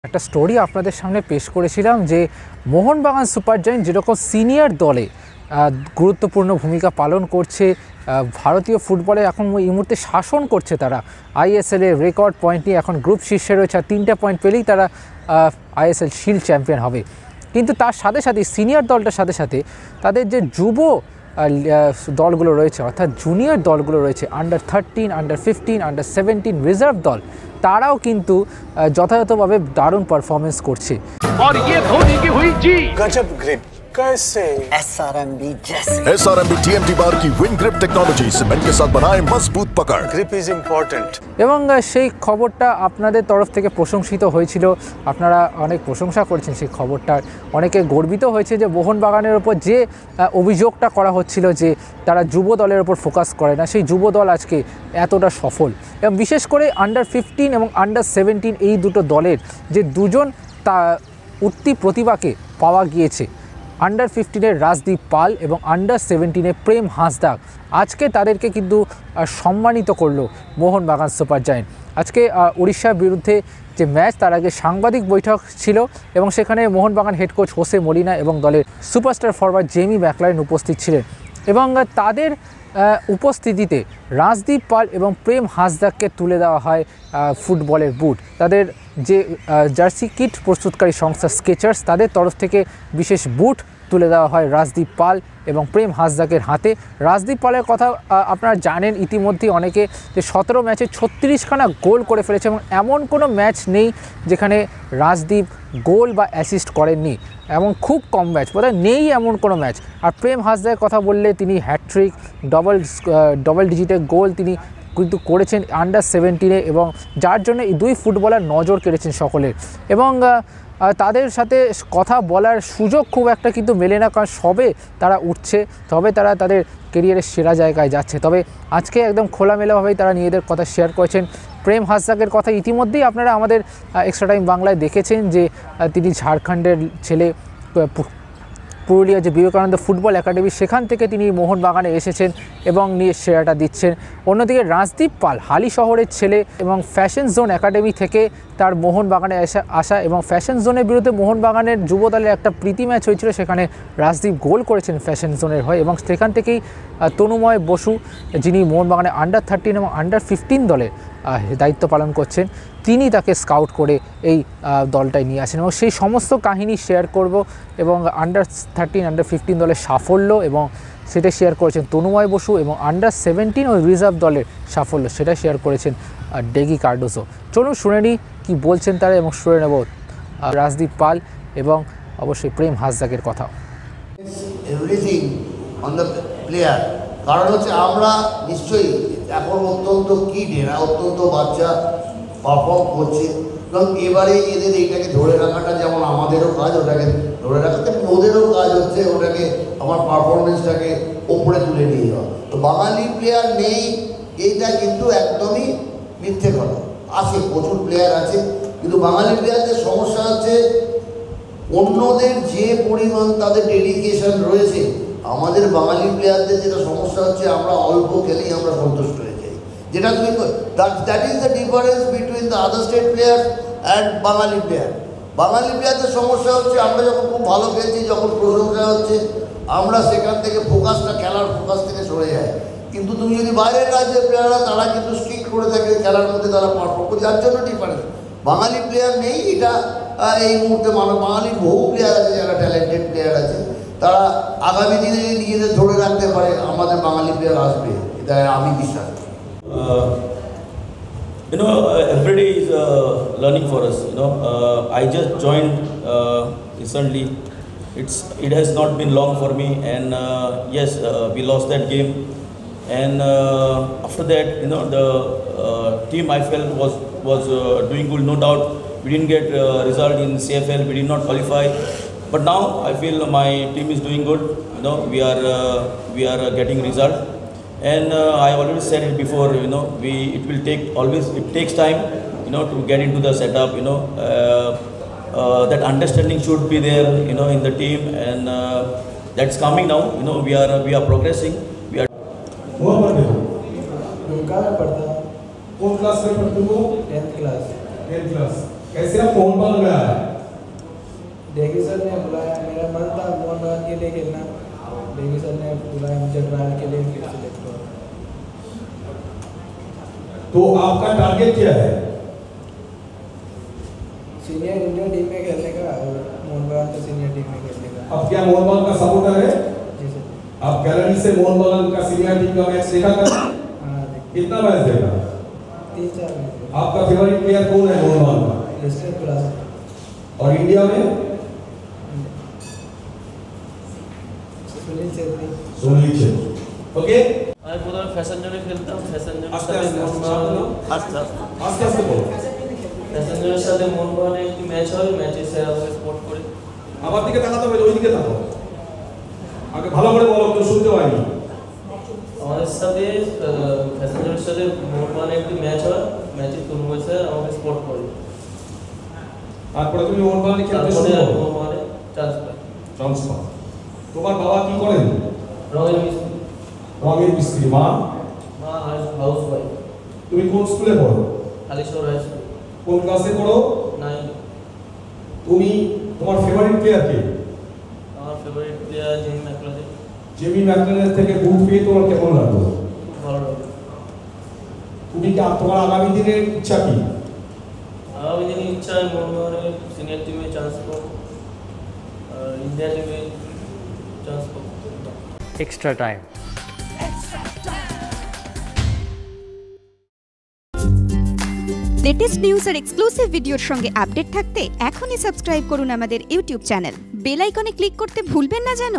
একটা স্টোরি আপনাদের সামনে পেশ করেছিলাম যে মোহনবাগান সুপার জায়েন্ট যেরকম সিনিয়র দলে গুরুত্বপূর্ণ ভূমিকা পালন করছে, ভারতীয় ফুটবলে এখন এই মুহূর্তে শাসন করছে। তারা আইএসএলে রেকর্ড পয়েন্ট নিয়ে এখন গ্রুপ শীর্ষে রয়েছে, আর 3টা পয়েন্ট পেলেই তারা আইএসএল শিল্ড চ্যাম্পিয়ন হবে। কিন্তু তার সাথে সাথে সিনিয়র দলটার সাথে সাথে তাদের যে যুব দলগুলো রয়েছে, অর্থাৎ জুনিয়র দলগুলো রয়েছে, আন্ডার 13, আন্ডার 15, আন্ডার 17 রিজার্ভ দল, তারাও কিন্তু যথাযথভাবে দারুণ পারফরমেন্স করছে। और ये धोनी की हुई जी गजब ग्रिप कैसे SRMB जैसे SRMB TMT बार की विन ग्रिप टेक्नोलॉजी सीमेंट के साथ बनाए मजबूत पकड़। Grip is important. এবং সেই খবরটা আপনাদের তরফ থেকে প্রশংসিত হয়েছিল, আপনারা অনেক প্রশংসা করেছেন সেই খবরটার। অনেকে গর্বিত হয়েছে যে মোহনবাগানের ওপর যে অভিযোগটা করা হচ্ছিল যে তারা যুব দলের ওপর ফোকাস করে না, সেই যুব দল আজকে এতটা সফল। এবং বিশেষ করে আন্ডার 15 এবং আন্ডার 17 এই দুটো দলের যে দুজন তা উঠতি প্রতিভাকে পাওয়া গিয়েছে, আন্ডার 15-এর রাজদীপ পাল এবং আন্ডার 17-এর প্রেম হাঁসদা, আজকে তাদেরকে কিন্তু সম্মানিত করলো মোহনবাগান সুপার জায়েন্ট। আজকে উড়িষ্যার বিরুদ্ধে যে ম্যাচ, তার আগে সাংবাদিক বৈঠক ছিল এবং সেখানে Mohun Bagan head coach Jose Molina এবং দলের সুপারস্টার ফরওয়ার্ড জেমি ম্যাকলারেন উপস্থিত ছিলেন। এবং তাদের উপস্থিতিতে রাজদীপ পাল এবং প্রেম হাঁসদাকে তুলে দেওয়া হয় ফুটবলের বুট। তাদের যে জার্সি কিট প্রস্তুতকারী সংস্থা স্কেচার্স, তাদের তরফ থেকে বিশেষ বুট তুলে দেওয়া হয় রাজদীপ পাল এবং প্রেম হাঁসদাকের হাতে। রাজদীপ পালের কথা আপনারা জানেন ইতিমধ্যেই অনেকে, যে 17 ম্যাচে 36খানা গোল করে ফেলেছে এবং এমন কোনো ম্যাচ নেই যেখানে রাজদীপ গোল বা অ্যাসিস্ট করেননি, এমন খুব কম ম্যাচ বোধহয় নেই, এমন কোনো ম্যাচ। আর প্রেম হাঁসদার কথা বললে তিনি হ্যাটট্রিক, ডবল ডিজিটের গোল তিনি কিন্তু করেছেন আন্ডার 17-এ, এবং যার জন্য এই দুই ফুটবলার নজর কেড়েছেন সকলের। এবং তাদের সাথে কথা বলার সুযোগ খুব একটা কিন্তু মেলে না, কারণ সবে তারা উঠছে, তবে তারা তাদের কেরিয়ারের সেরা জায়গায় যাচ্ছে। তবে আজকে একদম খোলামেলাভাবেই তারা নিজেদের কথা শেয়ার করেছেন। প্রেম হাঁসদাকের কথা ইতিমধ্যেই আপনারা আমাদের এক্সট্রা টাইম বাংলায় দেখেছেন যে তিনি ঝাড়খণ্ডের ছেলে, পুরুলিয়া যে বিবেকানন্দ ফুটবল একাডেমি, সেখান থেকে তিনি মোহনবাগানে এসেছেন এবং নিয়ে সেরাটা দিচ্ছেন। অন্যদিকে রাজদীপ পাল হালি শহরের ছেলে এবং ফ্যাশন জোন একাডেমি থেকে তার মোহনবাগানে আসা, এবং ফ্যাশন জোনের বিরুদ্ধে মোহনবাগানের যুব দলের একটা প্রীতি ম্যাচ হয়েছিল, সেখানে রাজদীপ গোল করেছেন ফ্যাশন জোনের হয়ে। এবং সেখান থেকেই তনুময় বসু, যিনি মোহনবাগানে আন্ডার 13 এবং আন্ডার 15 দলের দায়িত্ব পালন করছেন, তিনি তাকে স্কাউট করে এই দলটায় নিয়ে আসেন এবং সেই সমস্ত কাহিনী শেয়ার করব। এবং আন্ডার 13, আন্ডার 15 দলের সাফল্য এবং সেটা শেয়ার করেছেন তনুময় বসু, এবং আন্ডার 17 ও রিজার্ভ দলের সাফল্য সেটা শেয়ার করেছেন ডেগি কার্ডোসো। চলুন শুনে নিই কী বলছেন তারা, এবং শুনে নেব রাজদীপ পাল এবং অবশ্যই প্রেম হাঁসদাকের কথা। এভরিথিং অন দ্য প্লেয়ার, কারণ হচ্ছে আমরা নিশ্চয়ই এখন অত্যন্ত কিড, এরা অত্যন্ত বাচ্চা পারফর্ম করছে, এবং এবারে এদের এইটাকে ধরে রাখাটা যেমন আমাদেরও কাজ, ওটাকে ধরে রাখাতে ওদেরও কাজ হচ্ছে ওটাকে আমার পারফরমেন্সটাকে ওপরে তুলে নিয়ে যাওয়া। তো বাঙালি প্লেয়ার নেই এইটা কিন্তু একদমই মিথ্যে কথা, আছে প্রচুর প্লেয়ার আছে, কিন্তু বাঙালি প্লেয়ারদের সমস্যা হচ্ছে অন্যদের যে পরিমাণ তাদের ডেডিকেশন রয়েছে, আমাদের বাঙালি প্লেয়ারদের যেটা সমস্যা হচ্ছে আমরা অল্প খেলেই আমরা সন্তুষ্ট হয়ে যাই, যেটা তুমি that is the difference between the other state player and Bangali player. বাঙালি প্লেয়ারদের সমস্যা হচ্ছে আমরা যখন খুব ভালো খেলছি, যখন প্রশংসা হচ্ছে, আমরা সেখান থেকে ফোকাসটা, খেলার ফোকাস থেকে সরে যায়। কিন্তু তুমি যদি বাইরের রাজ্যের প্লেয়াররা, তারা কিন্তু স্ট্রিক্ট করে থাকে খেলার মধ্যে, তারা পারফর্ম করে, যার জন্য ডিফারেন্স। বাঙালি প্লেয়ার নেই এটা এই মুহূর্তে, বাঙালির বহু প্লেয়ার আছে যারা ট্যালেন্টেড প্লেয়ার আছে, তারা আগামী দিনে নিজেদের ধরে রাখতে পারে, আমাদের বাঙালি প্লেয়ার আসবে, এটা আমি বিশ্বাস করি। Every day is learning for us. I just joined recently. It has not been long for me, and yes, we lost that game. And after that, the team I felt was doing good. No doubt, we didn't get result in CFL. We did not qualify. But now I feel my team is doing good. We are getting result. And I already said it before, it takes time, to get into the setup, that understanding should be there, in the team, and that's coming now, we are progressing. कहाँ पढ़ता? कौन class में पढ़ते हो? 10th class. कैसे आप मोहनबागान में आए? ने बुलाया, मेरा मन था मोहन बागान के लिए खेलना, डेवी सर ने बुलाया मुझे ट्रायल के लिए, फिर सिलेक्ट हुआ। तो आपका टारगेट क्या है? सीनियर इंडियन टीम में खेलने का और मोहन बागान का सीनियर टीम में खेलने का। अब क्या मोहन बागान का सपोर्टर है? जी सर। आप गैलरी से मोहन बागान का सीनियर टीम का मैच देखा कर? हाँ कितना मैच देखा? 3-4 मैच। आपका फेवरेट प्लेयर कौन है मोहन बागान का? डिस्ट्रिक्ट क्लास और इंडिया में? सुनील छेत्री। सुनील छेत्री। ओके, আমি প্রথমে ফ্যাশন জোনে খেলতাম, ফ্যাশন জোনের আস্তে সাথে আস্তে মোহন বাগান আস্তে আস্তে বলো। ফ্যাশন জোনের সাথে মোহন বাগানের একটি ম্যাচ হয়, ম্যাচে স্যার আমাকে সাপোর্ট করে। আমার দিকে তাকাতে হবে, ওই দিকে তাকাও। আগে ভালো করে বলো, কেউ শুনতে পাইনি। আমাদের সাথে ফ্যাশন জোনের সাথে মোহন বাগানের একটি ম্যাচ হয়, ম্যাচে তরুণ স্যার আমাকে সাপোর্ট করে। তারপরে তুমি মোহন বাগানে খেলতে শুরু তারপরে করো। মোহন বাগানে চান্স পাই। চান্স পাও। তোমার বাবা কি করেন? রঙের মিস্ত্রি, রঙের মিস্ত্রি। মা? মা হাউস ওয়াইফ। তুমি কোন স্কুলে পড়ো? কালীশ্বর হাই স্কুল, কোন ক্লাসে পড়ো? 9। তুমি তোমার ফেভারিট প্লেয়ার কে? আমার favourite player Jamie McLaren. Jamie ম্যাকলেনের থেকে বুট পেয়ে তোমার কেমন লাগলো? খুব ভালো লাগে। তুমি কি তোমার আগামী দিনের ইচ্ছা কি? আগামী দিনের ইচ্ছা হয় মোহন বাগানের সিনিয়র টিমে চান্স পাবো, আর ইন্ডিয়া টিমে চান্স পাবো। Extra time. লেটেস্ট নিউজ আর এক্সক্লুসিভ ভিডিওর সঙ্গে আপডেট থাকতে এখনই সাবস্ক্রাইব করুন আমাদের ইউটিউব চ্যানেল। বেল আইকনে ক্লিক করতে ভুলবেন না যেন।